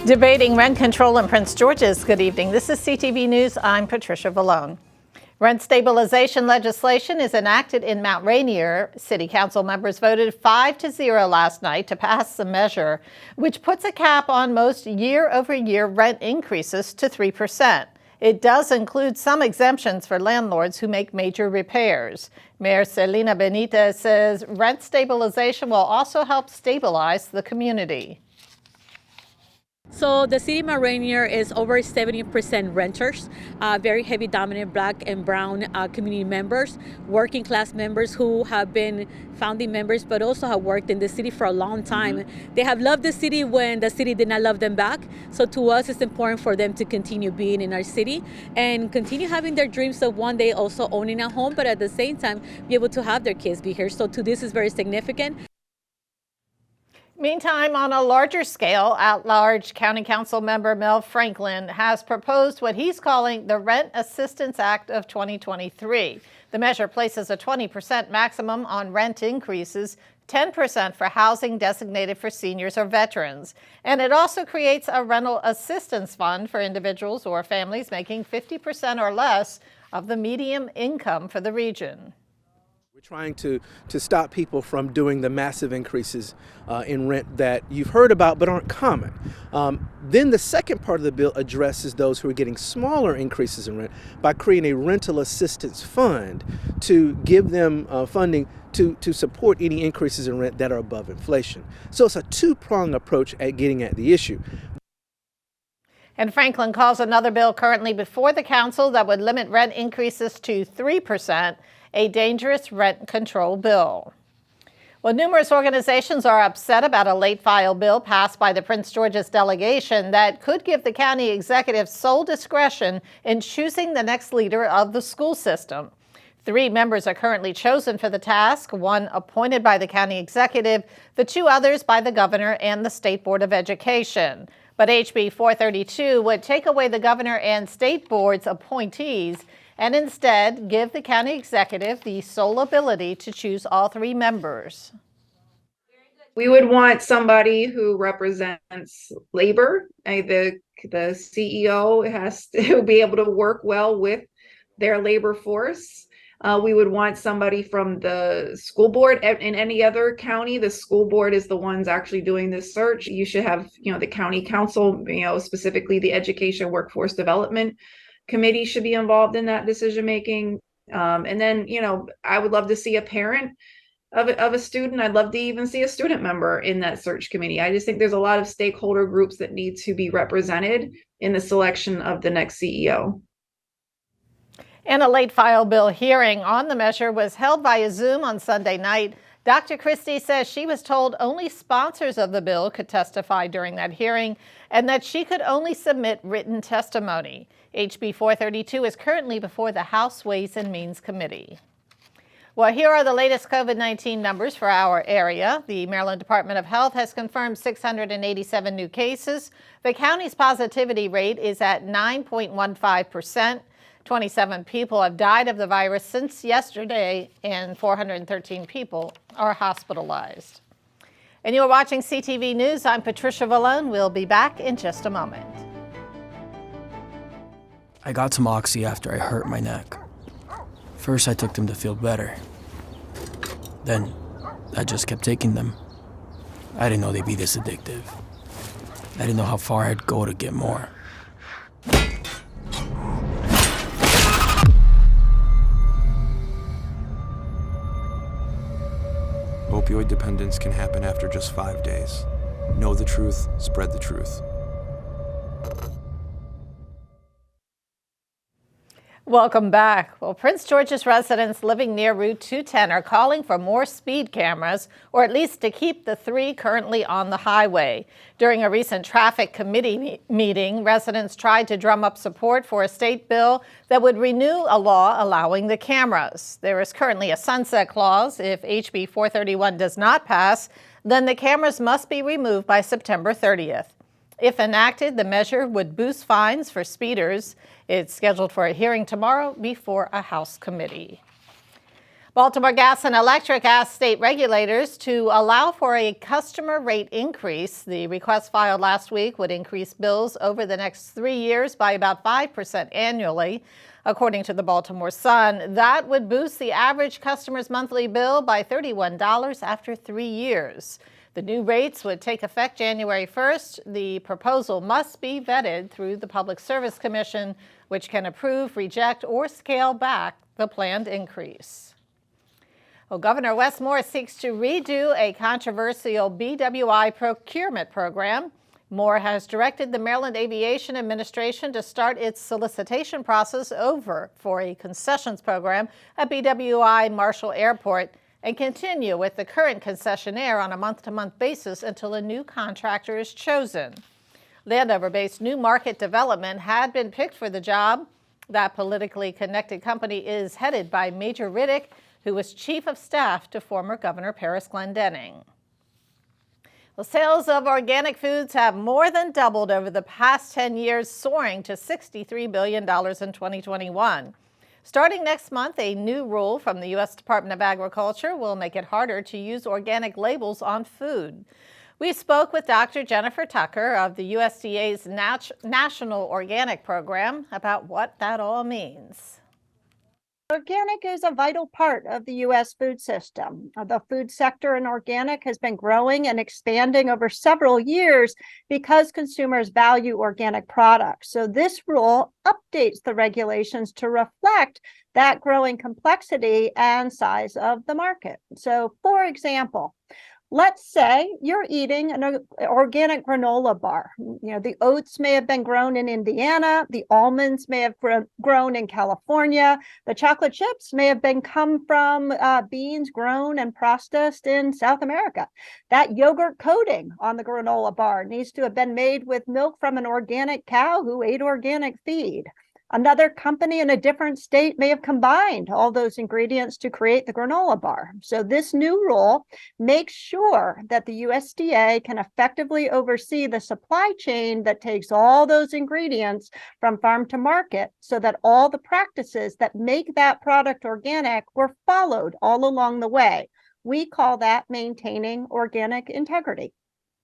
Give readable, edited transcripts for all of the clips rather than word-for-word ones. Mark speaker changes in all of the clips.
Speaker 1: Debating rent control in Prince George's. Good evening. This is CTV News. I'm Patricia Vallone. Rent stabilization legislation is enacted in Mount Rainier. City Council members voted 5-0 last night to pass the measure, which puts a cap on most year-over-year rent increases to 3%. It does include some exemptions for landlords who make major repairs. Mayor Celina Benitez says rent stabilization will also help stabilize the community.
Speaker 2: So the city of Mount Rainier is over 70% renters, very heavy dominant Black and brown community members, working class members who have been founding members but also have worked in the city for a long time. They have loved the city when the city did not love them back. So to us, it's important for them to continue being in our city and continue having their dreams of one day also owning a home, but at the same time be able to have their kids be here. So to this is very significant.
Speaker 1: Meantime, on a larger scale, at-large County Council member Mel Franklin has proposed what he's calling the Rent Assistance Act of 2023. The measure places a 20% maximum on rent increases, 10% for housing designated for seniors or veterans. And it also creates a rental assistance fund for individuals or families making 50% or less of the median income for the region.
Speaker 3: We're trying to stop people from doing the massive increases in rent that you've heard about but aren't common. Then the second part of the bill addresses those who are getting smaller increases in rent by creating a rental assistance fund to give them funding to support any increases in rent that are above inflation. So it's a two-pronged approach at getting at the issue.
Speaker 1: And Franklin calls another bill currently before the council that would limit rent increases to 3%. A dangerous rent control bill. Well, numerous organizations are upset about a late file bill passed by the Prince George's delegation that could give the county executive sole discretion in choosing the next leader of the school system. 3 members are currently chosen for the task, 1 appointed by the county executive, the 2 others by the governor and the State Board of Education. But HB 432 would take away the governor and state board's appointees and instead give the county executive the sole ability to choose all 3 members.
Speaker 4: We would want somebody who represents labor. The CEO has to be able to work well with their labor force. We would want somebody from the school board. In any other county, the school board is the ones actually doing this search. You should have, the county council, specifically the Education Workforce Development Committee should be involved in that decision making. And then, I would love to see a parent of a student. I'd love to even see a student member in that search committee. I just think there's a lot of stakeholder groups that need to be represented in the selection of the next CEO.
Speaker 1: And a late file bill hearing on the measure was held via Zoom on Sunday night. Dr. Christie says she was told only sponsors of the bill could testify during that hearing and that she could only submit written testimony. HB 432 is currently before the House Ways and Means Committee. Well, here are the latest COVID-19 numbers for our area. The Maryland Department of Health has confirmed 687 new cases. The county's positivity rate is at 9.15%. 27 people have died of the virus since yesterday, and 413 people are hospitalized. And you are watching CTV News. I'm Patricia Vallone. We'll be back in just a moment.
Speaker 5: I got some Oxy after I hurt my neck. First, I took them to feel better. Then, I just kept taking them. I didn't know they'd be this addictive. I didn't know how far I'd go to get more.
Speaker 6: Opioid dependence can happen after just 5 days. Know the truth, spread the truth.
Speaker 1: Welcome back. Well, Prince George's residents living near Route 210 are calling for more speed cameras, or at least to keep the 3 currently on the highway. During a recent traffic committee meeting, residents tried to drum up support for a state bill that would renew a law allowing the cameras. There is currently a sunset clause. If HB 431 does not pass, then the cameras must be removed by September 30th. If enacted, the measure would boost fines for speeders. It's scheduled for a hearing tomorrow before a House committee. Baltimore Gas and Electric asked state regulators to allow for a customer rate increase. The request filed last week would increase bills over the next 3 years by about 5% annually. According to the Baltimore Sun, that would boost the average customer's monthly bill by $31 after 3 years. The new rates would take effect January 1st. The proposal must be vetted through the Public Service Commission, which can approve, reject, or scale back the planned increase. Well, Governor Wes Moore seeks to redo a controversial BWI procurement program. Moore has directed the Maryland Aviation Administration to start its solicitation process over for a concessions program at BWI Marshall Airport and continue with the current concessionaire on a month-to-month basis until a new contractor is chosen. Landover-based New Market Development had been picked for the job. That politically connected company is headed by Major Riddick, who was chief of staff to former Governor Paris Glendening. Well, sales of organic foods have more than doubled over the past 10 years, soaring to $63 billion in 2021. Starting next month, a new rule from the U.S. Department of Agriculture will make it harder to use organic labels on food. We spoke with Dr. Jennifer Tucker of the USDA's National Organic Program about what that all means.
Speaker 7: Organic is a vital part of the U.S. food system. The food sector in organic has been growing and expanding over several years because consumers value organic products. So this rule updates the regulations to reflect that growing complexity and size of the market. So, for example, let's say you're eating an organic granola bar. The oats may have been grown in Indiana, the almonds may have grown in California, the chocolate chips may have come from beans grown and processed in South America. That yogurt coating on the granola bar needs to have been made with milk from an organic cow who ate organic feed. Another company in a different state may have combined all those ingredients to create the granola bar. So this new rule makes sure that the USDA can effectively oversee the supply chain that takes all those ingredients from farm to market so that all the practices that make that product organic were followed all along the way. We call that maintaining organic integrity.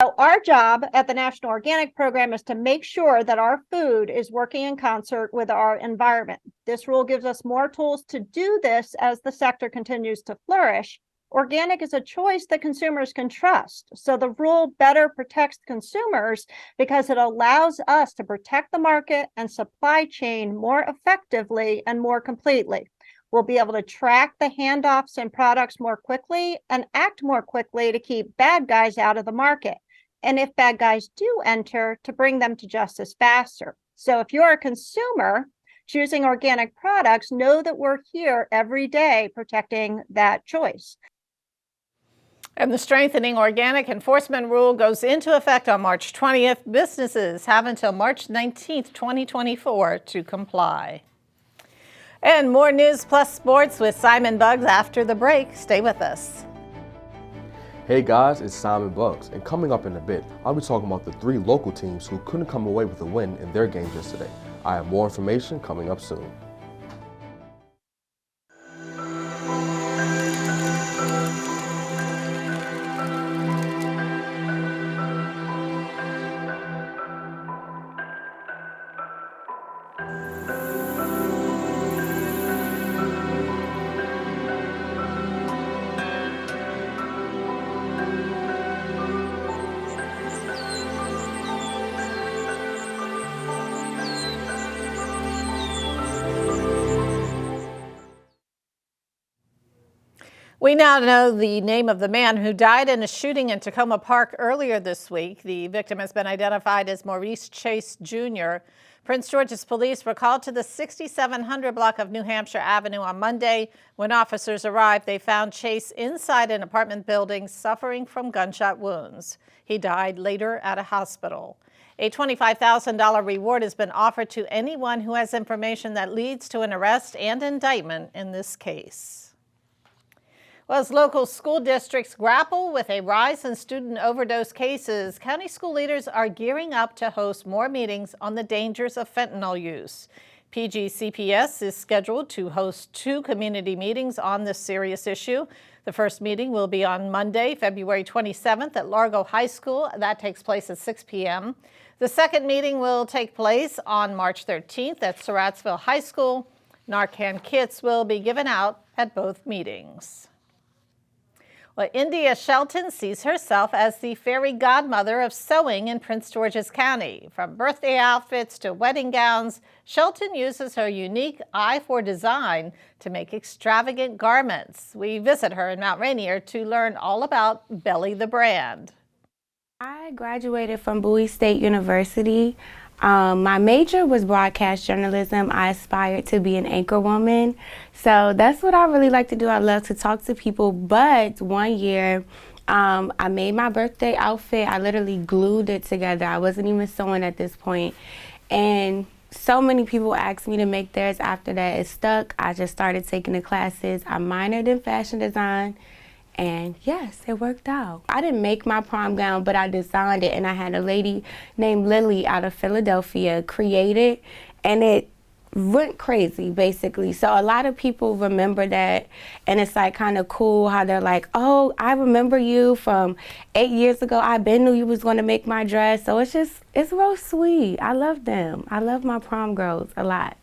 Speaker 7: So our job at the National Organic Program is to make sure that our food is working in concert with our environment. This rule gives us more tools to do this as the sector continues to flourish. Organic is a choice that consumers can trust. So the rule better protects consumers because it allows us to protect the market and supply chain more effectively and more completely. We'll be able to track the handoffs and products more quickly and act more quickly to keep bad guys out of the market. And if bad guys do enter, to bring them to justice faster. So if you're a consumer choosing organic products, know that we're here every day protecting that choice.
Speaker 1: And the strengthening organic enforcement rule goes into effect on March 20th. Businesses have until March 19th, 2024 to comply. And more News Plus Sports with Simon Buggs after the break. Stay with us.
Speaker 8: Hey guys, it's Simon Buggs, and coming up in a bit, I'll be talking about the 3 local teams who couldn't come away with a win in their games yesterday. I have more information coming up soon.
Speaker 1: We now know the name of the man who died in a shooting in Tacoma Park earlier this week. The victim has been identified as Maurice Chase Jr. Prince George's police were called to the 6700 block of New Hampshire Avenue on Monday. When officers arrived, they found Chase inside an apartment building suffering from gunshot wounds. He died later at a hospital. A $25,000 reward has been offered to anyone who has information that leads to an arrest and indictment in this case. Well, as local school districts grapple with a rise in student overdose cases, county school leaders are gearing up to host more meetings on the dangers of fentanyl use. PGCPS is scheduled to host 2 community meetings on this serious issue. The first meeting will be on Monday, February 27th at Largo High School. That takes place at 6 p.m. The second meeting will take place on March 13th at Surrattsville High School. Narcan kits will be given out at both meetings. Well, India Shelton sees herself as the fairy godmother of sewing in Prince George's County. From birthday outfits to wedding gowns, Shelton uses her unique eye for design to make extravagant garments. We visit her in Mount Rainier to learn all about Belly the brand.
Speaker 9: I graduated from Bowie State University. My major was broadcast journalism. I aspired to be an anchor woman. So that's what I really like to do. I love to talk to people. But one year, I made my birthday outfit. I literally glued it together. I wasn't even sewing at this point. And so many people asked me to make theirs after that. It stuck. I just started taking the classes. I minored in fashion design. And yes, it worked out. I didn't make my prom gown, but I designed it, and I had a lady named Lily out of Philadelphia create it, and it went crazy, basically. So a lot of people remember that, and it's like kind of cool how they're like, oh, I remember you from 8 years ago. I knew you was going to make my dress. So it's real sweet. I love them. I love my prom girls a lot.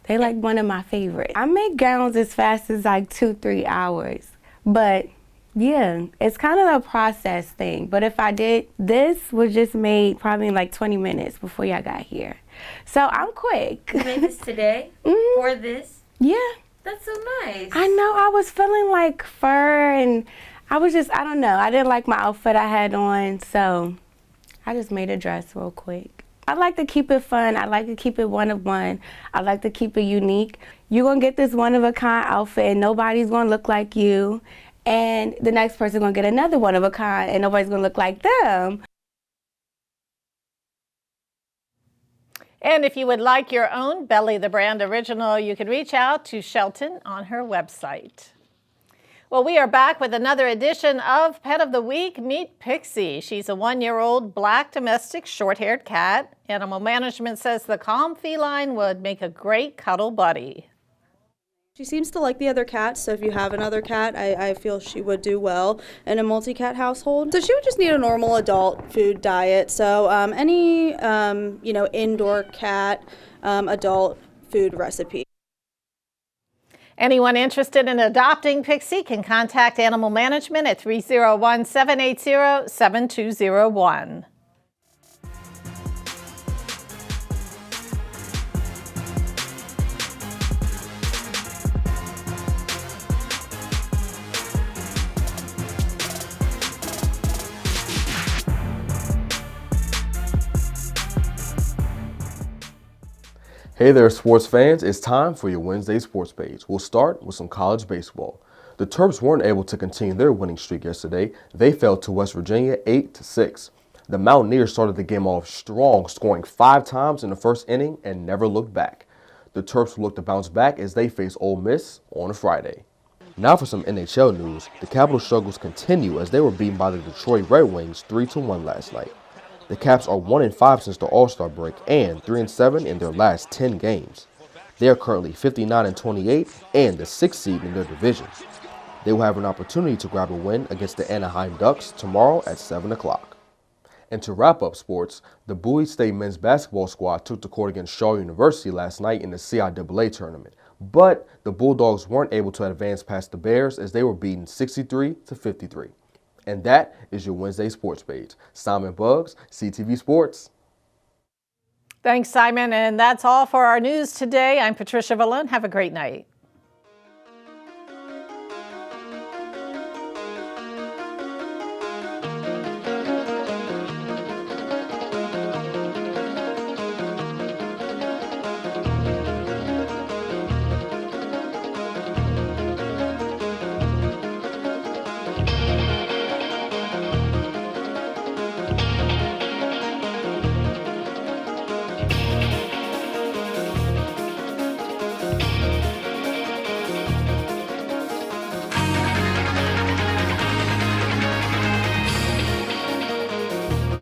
Speaker 9: They like one of my favorites. I make gowns as fast as like 2-3 hours, but yeah, it's kind of a process thing. But if I did, this was just made probably in like 20 minutes before y'all got here. So I'm quick.
Speaker 10: You made this today for this?
Speaker 9: Yeah.
Speaker 10: That's so nice.
Speaker 9: I know. I was feeling like fur, and I don't know. I didn't like my outfit I had on, so I just made a dress real quick. I like to keep it fun. I like to keep it one of one. I like to keep it unique. You're going to get this one-of-a-kind outfit, and nobody's going to look like you. And the next person going to get another one of a kind, and nobody's going to look like them.
Speaker 1: And if you would like your own Belly the Brand original, you can reach out to Shelton on her website. Well, we are back with another edition of Pet of the Week. Meet Pixie. She's a 1-year-old black domestic short-haired cat. Animal Management says the calm feline would make a great cuddle buddy.
Speaker 11: She seems to like the other cats, so if you have another cat, I feel she would do well in a multi-cat household. So she would just need a normal adult food diet. So any, indoor cat adult food recipe.
Speaker 1: Anyone interested in adopting Pixie can contact Animal Management at 301-780-7201.
Speaker 8: Hey there, sports fans. It's time for your Wednesday sports page. We'll start with some college baseball. The Terps weren't able to continue their winning streak yesterday. They fell to West Virginia 8-6. The Mountaineers started the game off strong, scoring 5 times in the first inning and never looked back. The Terps will look to bounce back as they face Ole Miss on Friday. Now for some NHL news. The Capital struggles continue as they were beaten by the Detroit Red Wings 3-1 last night. The Caps are 1-5 since the All-Star break and 3-7 in their last 10 games. They are currently 59-28 and the 6th seed in their division. They will have an opportunity to grab a win against the Anaheim Ducks tomorrow at 7 o'clock. And to wrap up sports, the Bowie State men's basketball squad took the court against Shaw University last night in the CIAA tournament. But the Bulldogs weren't able to advance past the Bears as they were beaten 63-53. And that is your Wednesday sports page. Simon Buggs, CTV Sports.
Speaker 1: Thanks, Simon. And that's all for our news today. I'm Patricia Vallone. Have a great night.